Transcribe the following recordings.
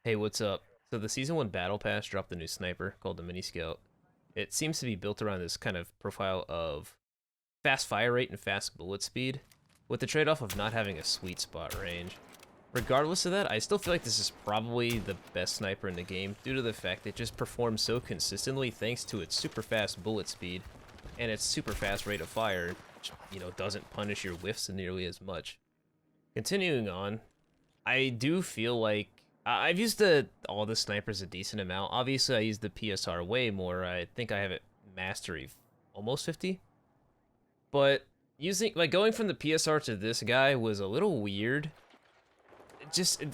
Hey, what's up? So the Season 1 Battle Pass dropped a new sniper called the Mini Scout. It seems to be built around this kind of profile of fast fire rate and fast bullet speed, with the trade-off of not having a sweet spot range. Regardless of that, I still feel like this is probably the best sniper in the game due to the fact it just performs so consistently thanks to its super fast bullet speed and its super fast rate of fire, which, doesn't punish your whiffs nearly as much. Continuing on, I do feel like I've used all the snipers a decent amount. Obviously, I use the PSR way more. I think I have it mastery almost 50. But going from the PSR to this guy was a little weird.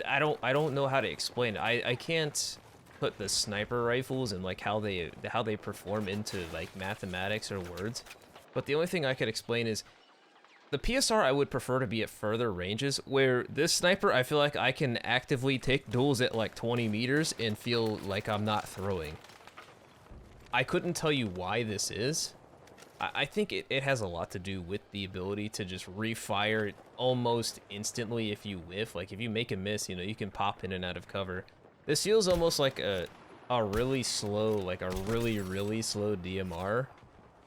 I don't know how to explain it. I can't put the sniper rifles and like how they perform into like mathematics or words. But the only thing I could explain is the PSR I would prefer to be at further ranges, where this sniper I feel like I can actively take duels at like 20 meters and feel like I'm not throwing. I couldn't tell you why this is. I think it has a lot to do with the ability to just refire almost instantly if you whiff. Like if you make a miss, you can pop in and out of cover. This feels almost like a really slow, like a really slow DMR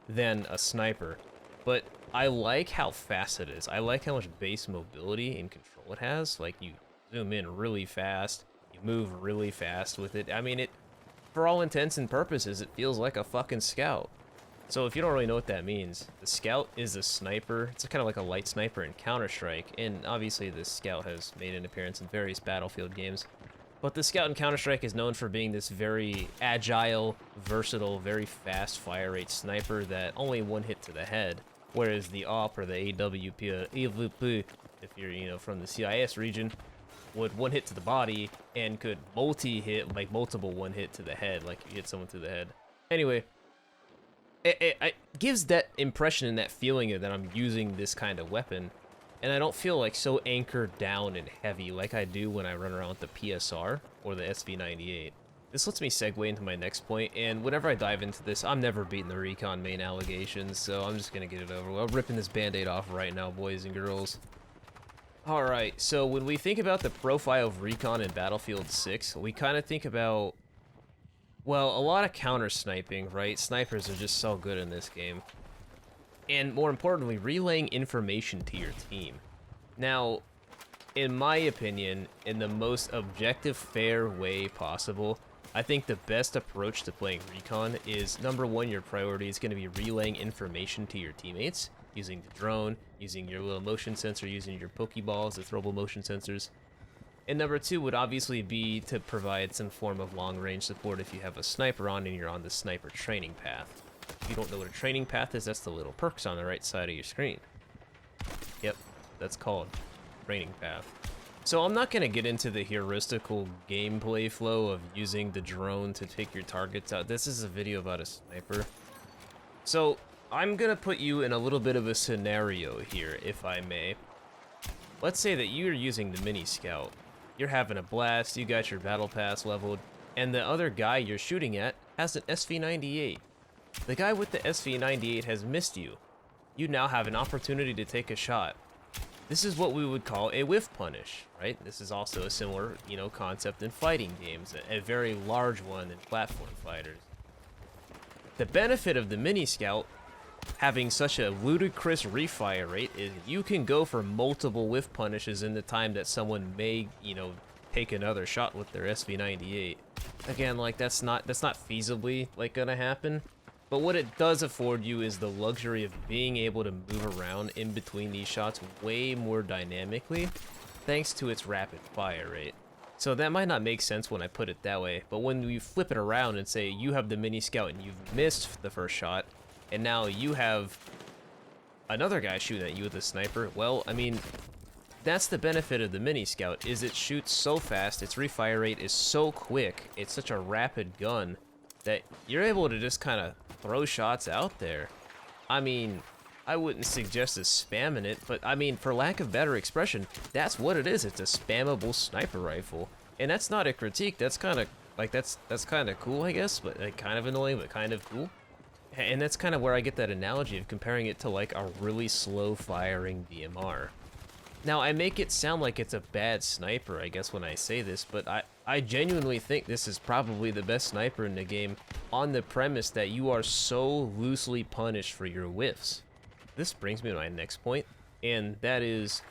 than a sniper. But I like how fast it is. I like how much base mobility and control it has. Like you zoom in really fast, you move really fast with it. I mean, for all intents and purposes, it feels like a fucking scout. So if you don't really know what that means, the scout is a sniper. It's kind of like a light sniper in Counter-Strike, and obviously the scout has made an appearance in various Battlefield games. But the scout in Counter-Strike is known for being this very agile, versatile, very fast fire rate sniper that only one hit to the head. Whereas the AWP or the AWP, if you're from the CIS region, would one hit to the body and could multi-hit, like multiple one hit to the head, like you hit someone to the head. Anyway, it gives that impression and that feeling that I'm using this kind of weapon, and I don't feel like so anchored down and heavy like I do when I run around with the PSR or the SV98. This lets me segue into my next point, and whenever I dive into this, I'm never beating the Recon main allegations, so I'm just gonna get it over with. I'm ripping this band-aid off right now, boys and girls. Alright, so when we think about the profile of Recon in Battlefield 6, we kind of think about, well, a lot of counter-sniping, right? Snipers are just so good in this game. And more importantly, relaying information to your team. Now, in my opinion, in the most objective, fair way possible, I think the best approach to playing Recon is, number one, your priority is going to be relaying information to your teammates, using the drone, using your little motion sensor, using your Pokeballs, the throwable motion sensors. And number two would obviously be to provide some form of long-range support if you have a sniper on and you're on the sniper training path. If you don't know what a training path is, that's the little perks on the right side of your screen. Yep, that's called training path. So I'm not going to get into the heuristical gameplay flow of using the drone to take your targets out. This is a video about a sniper. So I'm going to put you in a little bit of a scenario here, if I may. Let's say that you're using the Mini Scout. You're having a blast, you got your battle pass leveled, and the other guy you're shooting at has an SV98. The guy with the SV98 has missed you. You now have an opportunity to take a shot. This is what we would call a whiff punish, right? This is also a similar, concept in fighting games, a very large one in platform fighters. The benefit of the Mini Scout having such a ludicrous refire rate is you can go for multiple whiff punishes in the time that someone may, take another shot with their SV98. Again, like that's not feasibly like gonna happen. But what it does afford you is the luxury of being able to move around in between these shots way more dynamically, thanks to its rapid fire rate. So that might not make sense when I put it that way, but when you flip it around and say you have the Mini Scout and you've missed the first shot, and now you have another guy shooting at you with a sniper, well, I mean, that's the benefit of the Mini Scout, is it shoots so fast, its refire rate is so quick, it's such a rapid gun, that you're able to just kind of throw shots out there. I mean, I wouldn't suggest us spamming it, but I mean, for lack of better expression, that's what it is. It's a spammable sniper rifle. And that's not a critique, that's kind of, like, that's kind of cool, I guess, but like, kind of annoying, but kind of cool. And that's kind of where I get that analogy of comparing it to like a really slow firing DMR. Now, I make it sound like it's a bad sniper, I guess, when I say this, but I genuinely think this is probably the best sniper in the game on the premise that you are so loosely punished for your whiffs. This brings me to my next point, and that is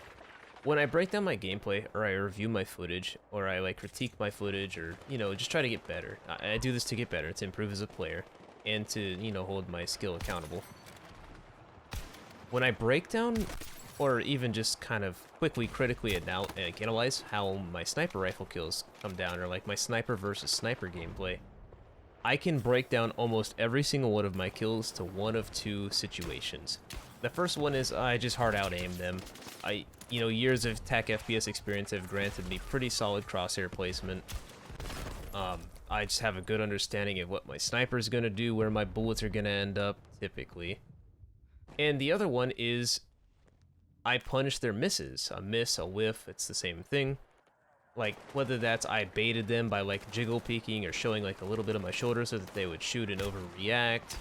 when I break down my gameplay, or I review my footage, or I like critique my footage, or, you know, just try to get better. I do this to get better, to improve as a player, and to, you know, hold my skill accountable. When I break down, or even just kind of quickly, critically analyze how my sniper rifle kills come down, or like my sniper versus sniper gameplay, I can break down almost every single one of my kills to one of two situations. The first one is I just hard out aim them. You know, years of TAC FPS experience have granted me pretty solid crosshair placement. I just have a good understanding of what my sniper's gonna do, where my bullets are gonna end up, typically. And the other one is I punish their misses. A miss, a whiff, it's the same thing. Like, whether that's I baited them by like jiggle peeking or showing like a little bit of my shoulder so that they would shoot and overreact,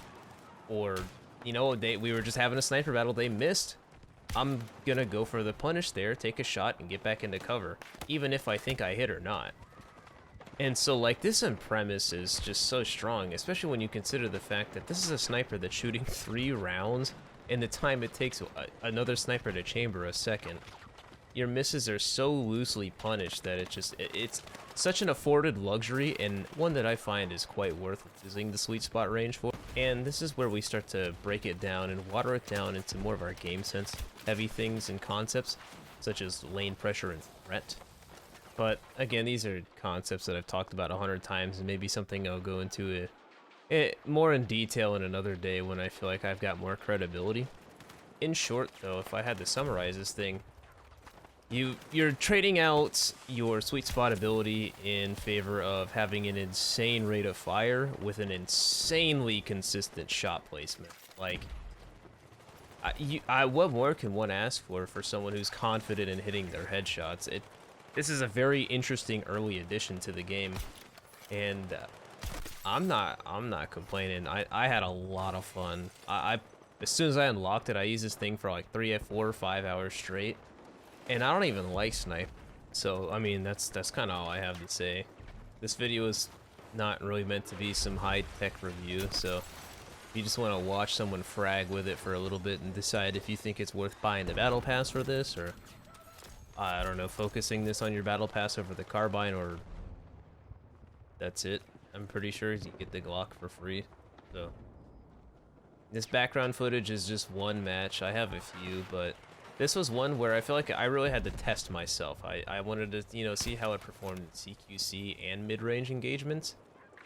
or, you know, we were just having a sniper battle, they missed. I'm gonna go for the punish there, take a shot, and get back into cover, even if I think I hit or not. And so, like, this in premise is just so strong, especially when you consider the fact that this is a sniper that's shooting 3 rounds, and the time it takes another sniper to chamber a second. Your misses are so loosely punished that it's such an afforded luxury, and one that I find is quite worth using the sweet spot range for. And this is where we start to break it down and water it down into more of our game sense heavy things and concepts, such as lane pressure and threat. But again, these are concepts that I've talked about 100 times, and maybe something I'll go into more in detail in another day when I feel like I've got more credibility. In short, though, if I had to summarize this thing, you're trading out your sweet spot ability in favor of having an insane rate of fire with an insanely consistent shot placement. Like, what more can one ask for someone who's confident in hitting their headshots? This is a very interesting early addition to the game, and I'm not complaining. I had a lot of fun. As soon as I unlocked it, I used this thing for like 3, 4, 5 hours straight. And I don't even like snipe, so I mean that's kind of all I have to say. This video is not really meant to be some high-tech review, so if you just want to watch someone frag with it for a little bit and decide if you think it's worth buying the battle pass for this, or I don't know, focusing this on your battle pass over the carbine, or that's it. I'm pretty sure you get the Glock for free. So this background footage is just one match. I have a few, but this was one where I feel like I really had to test myself. I wanted to, you know, see how it performed in CQC and mid-range engagements.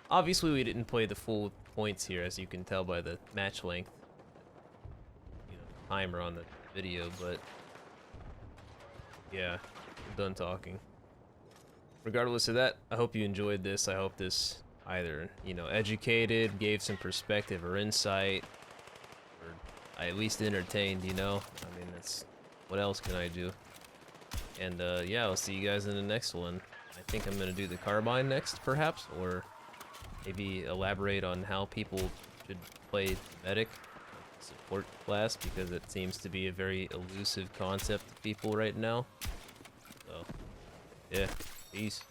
Obviously, we didn't play the full points here, as you can tell by the match length, you know, timer on the video, but yeah, I'm done talking. Regardless of that, I hope you enjoyed this. I hope this either, you know, educated, gave some perspective or insight, or at least entertained, you know? I mean, what else can I do? And yeah, I'll see you guys in the next one. I think I'm gonna do the carbine next, perhaps, or maybe elaborate on how people should play medic support class, because it seems to be a very elusive concept to people right now. So yeah, peace.